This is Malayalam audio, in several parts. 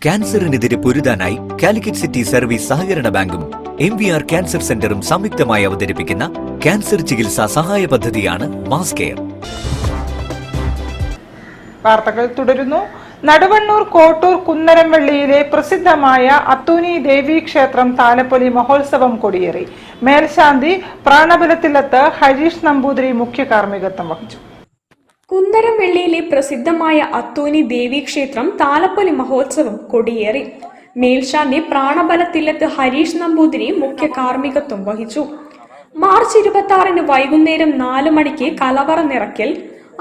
ക്യാൻസറിനെതിരെ പൊരുതാനായി കാലിക്കറ്റ് സിറ്റി സർവീസ് സഹകരണ ബാങ്കും MVR ക്യാൻസർ സെന്ററും സംയുക്തമായി അവതരിപ്പിക്കുന്ന ക്യാൻസർ ചികിത്സാ സഹായ പദ്ധതിയാണ് മാസ് കെയർ. വാർത്തകൾ തുടരുന്നു. നടുവണ്ണൂർ കോട്ടൂർ കുന്നരംവള്ളിയിലെ പ്രസിദ്ധമായ അത്തൂനി ദേവീ ക്ഷേത്രം താലപ്പൊലി മഹോത്സവം കൊടിയേറി. മേൽശാന്തി പ്രാണബലത്തിലത്ത് ഹരീഷ് നമ്പൂതിരി മുഖ്യ കാർമ്മികത്വം വഹിച്ചു. കുന്നരംവള്ളിയിലെ പ്രസിദ്ധമായ അത്തൂനി ദേവീ ക്ഷേത്രം താലപ്പൊലി മഹോത്സവം കൊടിയേറി. മേൽശാന്തി പ്രാണബലത്തിലത്ത് ഹരീഷ് നമ്പൂതിരി മുഖ്യ കാർമ്മികത്വം വഹിച്ചു. മാർച്ച് 26 വൈകുന്നേരം 4 മണിക്ക് കലവറ നിറയ്ക്കൽ,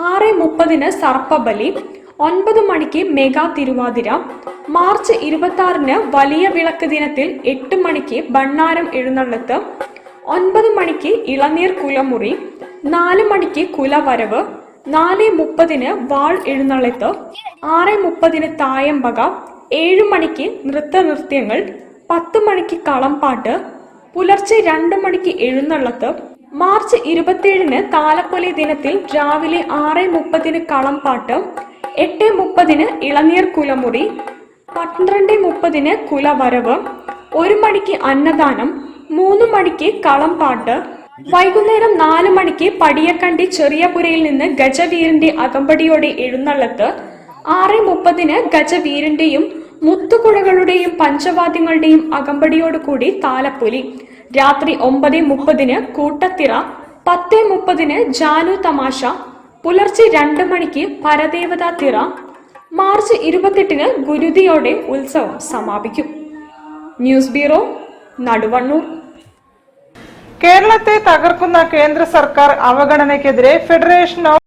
6:30 സർപ്പബലി, 9 മണിക്ക് മെഗാ തിരുവാതിര, മാർച്ച് 26 വലിയ വിളക്ക് ദിനത്തിൽ 8 മണിക്ക് ഭണ്ണാരം എഴുന്നള്ളത്ത്, 9 മണിക്ക് ഇളനീർ കുലമുറി, 4 മണിക്ക് കുലവരവ്, 4:30 വാൾ എഴുന്നള്ളത്ത്, 6:30 തായമ്പക, 7 മണിക്ക് നൃത്തനൃത്യങ്ങൾ, 10 മണിക്ക് കളംപാട്ട്, പുലർച്ചെ 2 മണിക്ക് എഴുന്നള്ളത്ത്. മാർച്ച് 27 താലപ്പൊലി ദിനത്തിൽ രാവിലെ 6:30 കളംപാട്ട്, 8:30 ഇളനീർ കുലമുറി, 12:30 കുലവരവ്, 1 മണിക്ക് അന്നദാനം, 3 മണിക്ക് കളംപാട്ട്. വൈകുന്നേരം 4 മണിക്ക് പടിയക്കണ്ടി ചെറിയപുരയിൽ നിന്ന് ഗജവീരന്റെ അകമ്പടിയോടെ എഴുന്നള്ളത്ത്, 6:30 ഗജവീരന്റെയും മുത്തുകുഴകളുടെയും പഞ്ചവാദ്യങ്ങളുടെയും അകമ്പടിയോടുകൂടി താലപ്പൊലി. രാത്രി 9:30 കൂട്ടത്തിറ, 10:30 ജാനു തമാശ, പുലർച്ചെ 2 മണിക്ക് പരദേവതാ തിറ. മാർച്ച് 28 ഗുരുതിയോടെ ഉത്സവം സമാപിക്കും. News bureau, Naduvannur. കേരളത്തെ തകർക്കുന്ന കേന്ദ്ര സർക്കാർ അവഗണനയ്ക്കെതിരെ ഫെഡറേഷൻ ഓഫ്